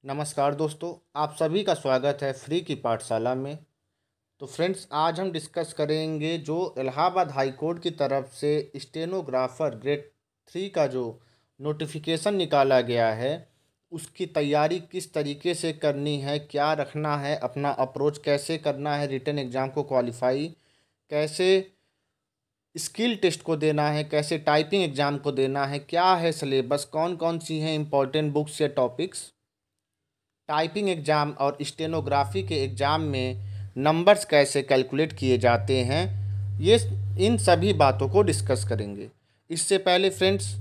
नमस्कार दोस्तों, आप सभी का स्वागत है फ्री की पाठशाला में। तो फ्रेंड्स, आज हम डिस्कस करेंगे जो इलाहाबाद हाई कोर्ट की तरफ से स्टेनोग्राफर ग्रेड 3 का जो नोटिफिकेशन निकाला गया है, उसकी तैयारी किस तरीके से करनी है, क्या रखना है, अपना अप्रोच कैसे करना है, रिटन एग्ज़ाम को क्वालिफाई कैसे, स्किल टेस्ट को देना है, कैसे टाइपिंग एग्ज़ाम को देना है, क्या है सिलेबस, कौन कौन सी हैं इंपॉर्टेंट बुक्स या टॉपिक्स, टाइपिंग एग्ज़ाम और स्टेनोग्राफी के एग्ज़ाम में नंबर्स कैसे कैलकुलेट किए जाते हैं, ये इन सभी बातों को डिस्कस करेंगे। इससे पहले फ्रेंड्स,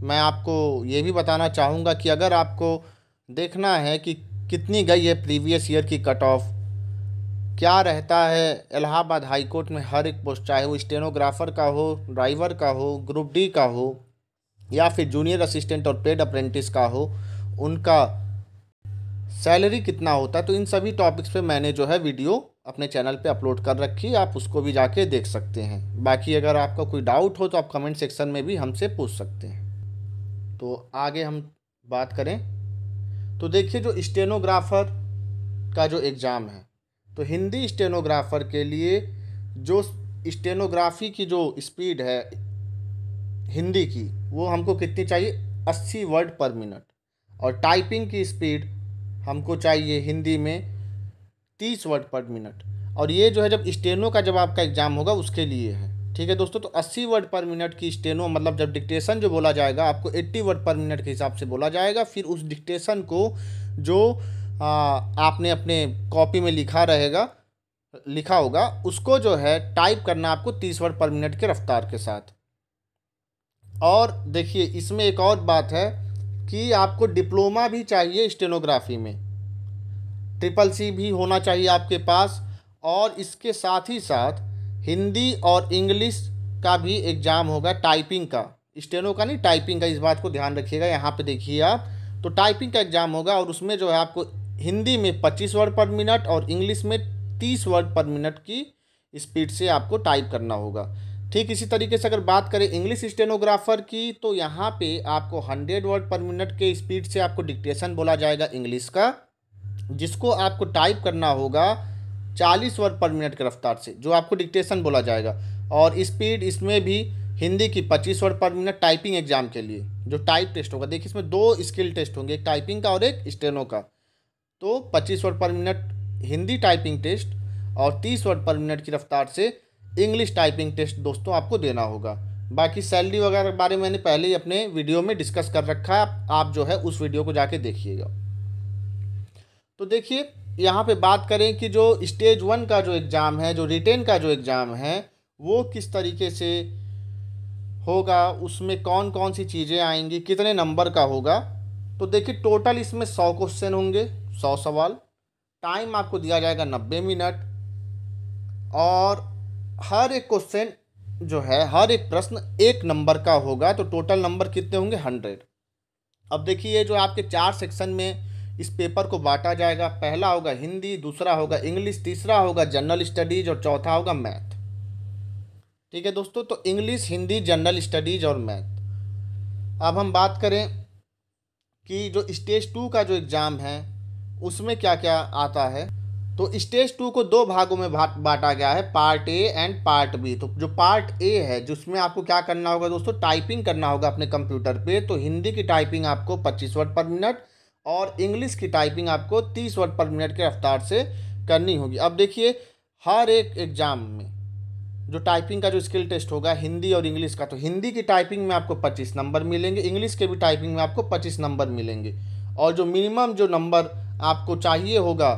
मैं आपको ये भी बताना चाहूँगा कि अगर आपको देखना है कि कितनी गई है प्रीवियस ईयर की कट ऑफ, क्या रहता है इलाहाबाद हाई कोर्ट में हर एक पोस्ट, चाहे वो स्टेनोग्राफर का हो, ड्राइवर का हो, ग्रुप डी का हो, या फिर जूनियर असिस्टेंट और पेड अप्रेंटिस का हो, उनका सैलरी कितना होता है, तो इन सभी टॉपिक्स पे मैंने जो है वीडियो अपने चैनल पे अपलोड कर रखी है, आप उसको भी जाके देख सकते हैं। बाकी अगर आपका कोई डाउट हो तो आप कमेंट सेक्शन में भी हमसे पूछ सकते हैं। तो आगे हम बात करें तो देखिए, जो स्टेनोग्राफर का जो एग्ज़ाम है, तो हिंदी स्टेनोग्राफर के लिए जो स्टेनोग्राफी की जो स्पीड है हिंदी की, वो हमको कितनी चाहिए, 80 वर्ड पर मिनट, और टाइपिंग की स्पीड हमको चाहिए हिंदी में 30 वर्ड पर मिनट। और ये जो है जब स्टेनो का जब आपका एग्ज़ाम होगा उसके लिए है, ठीक है दोस्तों। तो 80 वर्ड पर मिनट की स्टेनो, मतलब जब डिक्टेशन जो बोला जाएगा आपको 80 वर्ड पर मिनट के हिसाब से बोला जाएगा। फिर उस डिक्टेशन को जो आपने अपने कॉपी में लिखा होगा, उसको जो है टाइप करना आपको 30 वर्ड पर मिनट के रफ्तार के साथ। और देखिए, इसमें एक और बात है कि आपको डिप्लोमा भी चाहिए स्टेनोग्राफी में, CCC भी होना चाहिए आपके पास, और इसके साथ ही साथ हिंदी और इंग्लिश का भी एग्ज़ाम होगा, टाइपिंग का, स्टेनो का नहीं, टाइपिंग का। इस बात को ध्यान रखिएगा। यहाँ पे देखिए आप, तो टाइपिंग का एग्ज़ाम होगा और उसमें जो है आपको हिंदी में 25 वर्ड पर मिनट और इंग्लिश में 30 वर्ड पर मिनट की स्पीड से आपको टाइप करना होगा। ठीक इसी तरीके से अगर बात करें इंग्लिश स्टेनोग्राफर की, तो यहाँ पे आपको 100 वर्ड पर मिनट के स्पीड से आपको डिक्टेशन बोला जाएगा इंग्लिश का, जिसको आपको टाइप करना होगा 40 वर्ड पर मिनट की रफ्तार से, जो आपको डिक्टेशन बोला जाएगा। और स्पीड इसमें भी हिंदी की 25 वर्ड पर मिनट टाइपिंग एग्जाम के लिए जो टाइप टेस्ट होगा। देखिए, इसमें दो स्किल टेस्ट होंगे, एक टाइपिंग का और एक स्टेनो का। तो 25 वर्ड पर मिनट हिंदी टाइपिंग टेस्ट और 30 वर्ड पर मिनट की रफ्तार से इंग्लिश टाइपिंग टेस्ट दोस्तों आपको देना होगा। बाकी सैलरी वगैरह के बारे में मैंने पहले ही अपने वीडियो में डिस्कस कर रखा है, आप जो है उस वीडियो को जाके देखिएगा। तो देखिए, यहाँ पे बात करें कि जो स्टेज 1 का जो एग्ज़ाम है, जो रिटेन का जो एग्ज़ाम है, वो किस तरीके से होगा, उसमें कौन कौन सी चीज़ें आएंगी, कितने नंबर का होगा। तो देखिए, टोटल इसमें 100 क्वेश्चन होंगे, 100 सवाल। टाइम आपको दिया जाएगा 90 मिनट, और हर एक क्वेश्चन जो है, हर एक प्रश्न 1 नंबर का होगा। तो टोटल नंबर कितने होंगे, 100। अब देखिए, ये जो आपके 4 सेक्शन में इस पेपर को बांटा जाएगा, पहला होगा हिंदी, दूसरा होगा इंग्लिश, तीसरा होगा जनरल स्टडीज और चौथा होगा मैथ। ठीक है दोस्तों, तो इंग्लिश, हिंदी, जनरल स्टडीज और मैथ। अब हम बात करें कि जो स्टेज 2 का जो एग्ज़ाम है उसमें क्या क्या आता है। तो स्टेज 2 को 2 भागों में बांटा गया है, part A and part B. तो जो पार्ट ए है, जिसमें आपको क्या करना होगा दोस्तों, टाइपिंग करना होगा अपने कंप्यूटर पे। तो हिंदी की टाइपिंग आपको 25 वर्ड पर मिनट और इंग्लिश की टाइपिंग आपको 30 वर्ड पर मिनट के रफ्तार से करनी होगी। अब देखिए, हर एक एग्ज़ाम में जो टाइपिंग का जो स्किल टेस्ट होगा हिंदी और इंग्लिश का, तो हिंदी की टाइपिंग में आपको 25 नंबर मिलेंगे, इंग्लिश के भी टाइपिंग में आपको 25 नंबर मिलेंगे। और जो मिनिमम जो नंबर आपको चाहिए होगा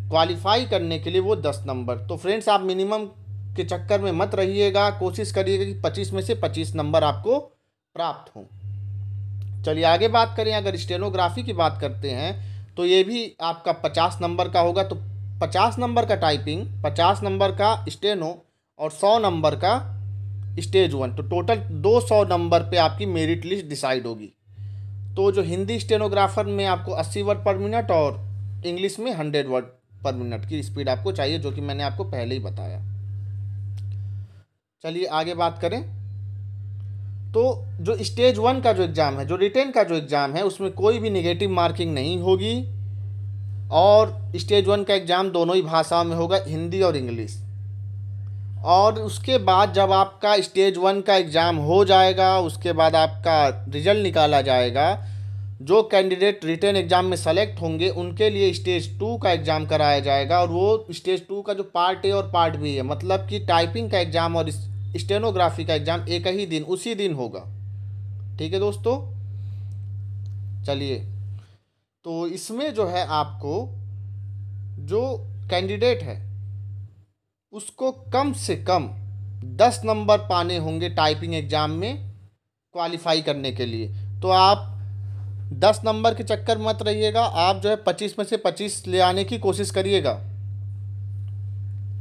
क्वालिफाई करने के लिए, वो 10 नंबर। तो फ्रेंड्स, आप मिनिमम के चक्कर में मत रहिएगा, कोशिश करिएगा कि 25 में से 25 नंबर आपको प्राप्त हों। चलिए आगे बात करें, अगर स्टेनोग्राफी की बात करते हैं तो ये भी आपका 50 नंबर का होगा। तो 50 नंबर का टाइपिंग, 50 नंबर का स्टेनो और 100 नंबर का स्टेज 1। तो टोटल 200 नंबर पे आपकी मेरिट लिस्ट डिसाइड होगी। तो जो हिंदी स्टेनोग्राफर में आपको 80 वर्ड पर मिनट और इंग्लिश में 100 वर्ड पर मिनट की स्पीड आपको चाहिए, जो कि मैंने आपको पहले ही बताया। चलिए आगे बात करें, तो जो स्टेज 1 का जो एग्ज़ाम है, जो रिटेन का जो एग्ज़ाम है, उसमें कोई भी नेगेटिव मार्किंग नहीं होगी। और स्टेज 1 का एग्ज़ाम दोनों ही भाषाओं में होगा, हिंदी और इंग्लिश। और उसके बाद जब आपका स्टेज 1 का एग्ज़ाम हो जाएगा, उसके बाद आपका रिजल्ट निकाला जाएगा। जो कैंडिडेट रिटन एग्ज़ाम में सेलेक्ट होंगे उनके लिए स्टेज 2 का एग्ज़ाम कराया जाएगा। और वो स्टेज 2 का जो पार्ट ए और पार्ट बी है, मतलब कि टाइपिंग का एग्ज़ाम और स्टेनोग्राफी का एग्ज़ाम एक ही दिन, उसी दिन होगा। ठीक है दोस्तों, चलिए। तो इसमें जो है आपको जो कैंडिडेट है उसको कम से कम 10 नंबर पाने होंगे टाइपिंग एग्ज़ाम में क्वालिफाई करने के लिए। तो आप 10 नंबर के चक्कर मत रहिएगा, आप जो है 25 में से 25 ले आने की कोशिश करिएगा।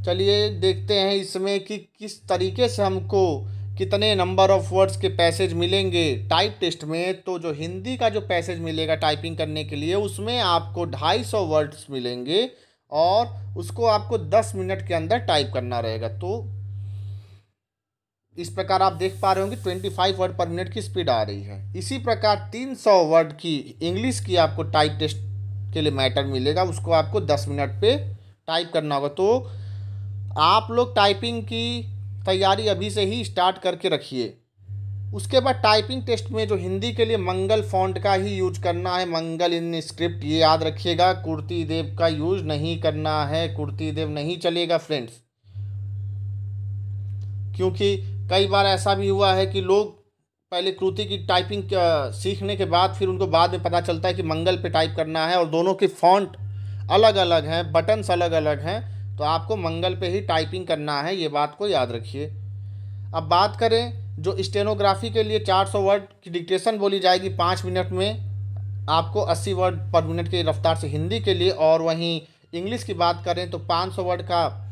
चलिए देखते हैं इसमें कि किस तरीके से हमको कितने नंबर ऑफ़ वर्ड्स के पैसेज मिलेंगे टाइप टेस्ट में। तो जो हिंदी का जो पैसेज मिलेगा टाइपिंग करने के लिए, उसमें आपको 250 वर्ड्स मिलेंगे और उसको आपको 10 मिनट के अंदर टाइप करना रहेगा। तो इस प्रकार आप देख पा रहे होंगे 25 वर्ड पर मिनट की स्पीड आ रही है। इसी प्रकार 300 वर्ड की इंग्लिश की आपको टाइप टेस्ट के लिए मैटर मिलेगा, उसको आपको 10 मिनट पे टाइप करना होगा। तो आप लोग टाइपिंग की तैयारी अभी से ही स्टार्ट करके रखिए। उसके बाद टाइपिंग टेस्ट में जो हिंदी के लिए मंगल फॉन्ट का ही यूज करना है, मंगल इन स्क्रिप्ट, ये याद रखिएगा। कुर्ती देव का यूज नहीं करना है, कुर्ती देव नहीं चलेगा फ्रेंड्स। क्योंकि कई बार ऐसा भी हुआ है कि लोग पहले कृति की टाइपिंग सीखने के बाद फिर उनको बाद में पता चलता है कि मंगल पे टाइप करना है और दोनों के फॉन्ट अलग अलग हैं, बटन्स अलग अलग हैं। तो आपको मंगल पे ही टाइपिंग करना है, ये बात को याद रखिए। अब बात करें जो स्टेनोग्राफी के लिए 400 वर्ड की डिक्टेशन बोली जाएगी 5 मिनट में, आपको 80 वर्ड पर मिनट की रफ्तार से हिंदी के लिए। और वहीं इंग्लिश की बात करें तो 500 वर्ड का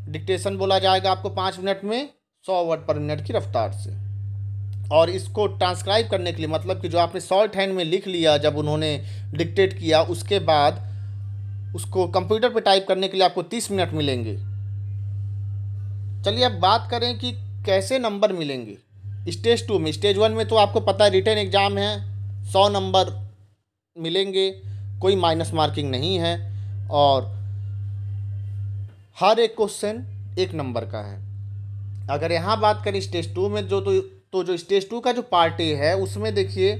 डिक्टेशन बोला जाएगा आपको 5 मिनट में, 100 वर्ड पर मिनट की रफ्तार से। और इसको ट्रांसक्राइब करने के लिए, मतलब कि जो आपने शॉर्ट हैंड में लिख लिया जब उन्होंने डिक्टेट किया, उसके बाद उसको कंप्यूटर पे टाइप करने के लिए आपको 30 मिनट मिलेंगे। चलिए अब बात करें कि कैसे नंबर मिलेंगे स्टेज 2 में। स्टेज 1 में तो आपको पता है रिटन एग्ज़ाम है, 100 नंबर मिलेंगे, कोई माइनस मार्किंग नहीं है और हर एक क्वेश्चन 1 नंबर का है। अगर यहाँ बात करें स्टेज 2 में जो जो स्टेज 2 का जो पार्ट ए है, उसमें देखिए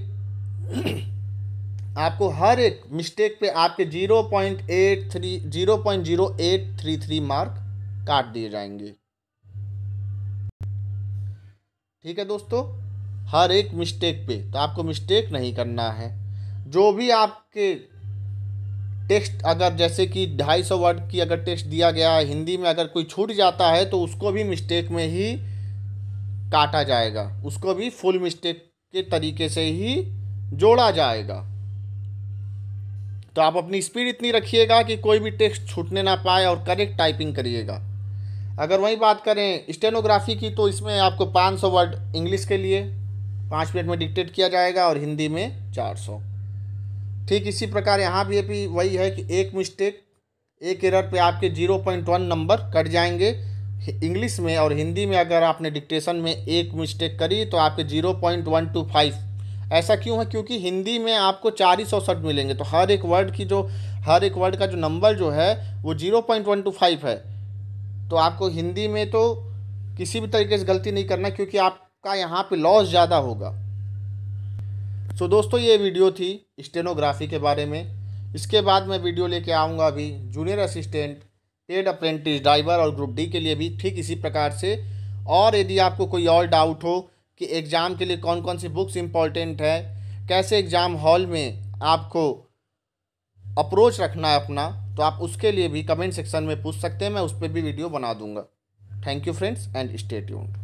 आपको हर एक मिस्टेक पे आपके 0.0833 मार्क काट दिए जाएंगे। ठीक है दोस्तों, हर एक मिस्टेक पे, तो आपको मिस्टेक नहीं करना है। जो भी आपके टेक्स्ट, अगर जैसे कि 250 वर्ड की अगर टेक्स्ट दिया गया है हिंदी में, अगर कोई छूट जाता है तो उसको भी मिस्टेक में ही काटा जाएगा, उसको भी फुल मिस्टेक के तरीके से ही जोड़ा जाएगा। तो आप अपनी स्पीड इतनी रखिएगा कि कोई भी टेक्स्ट छूटने ना पाए और करेक्ट टाइपिंग करिएगा। अगर वही बात करें स्टेनोग्राफी की, तो इसमें आपको 500 वर्ड इंग्लिश के लिए 5 मिनट में डिक्टेट किया जाएगा और हिंदी में 400। ठीक इसी प्रकार यहाँ भी वही है कि एक मिस्टेक, एक एरर पे आपके 0.1 नंबर कट जाएंगे इंग्लिश में, और हिंदी में अगर आपने डिक्टेशन में एक मिस्टेक करी तो आपके 0.125। ऐसा क्यों है? क्योंकि हिंदी में आपको 400 शब्द मिलेंगे, तो हर एक वर्ड का जो नंबर जो है वो 0.125 है। तो आपको हिंदी में तो किसी भी तरीके से गलती नहीं करना, क्योंकि आपका यहाँ पे लॉस ज़्यादा होगा। सो दोस्तों, ये वीडियो थी स्टेनोग्राफी के बारे में। इसके बाद मैं वीडियो लेके आऊँगा अभी junior assistant, paid apprentice, driver और ग्रुप डी के लिए भी ठीक इसी प्रकार से। और यदि आपको कोई और डाउट हो कि एग्ज़ाम के लिए कौन कौन सी बुक्स इंपॉर्टेंट है, कैसे एग्ज़ाम हॉल में आपको अप्रोच रखना है अपना, तो आप उसके लिए भी कमेंट सेक्शन में पूछ सकते हैं, मैं उस पर भी वीडियो बना दूंगा। Thank you friends and stay tuned.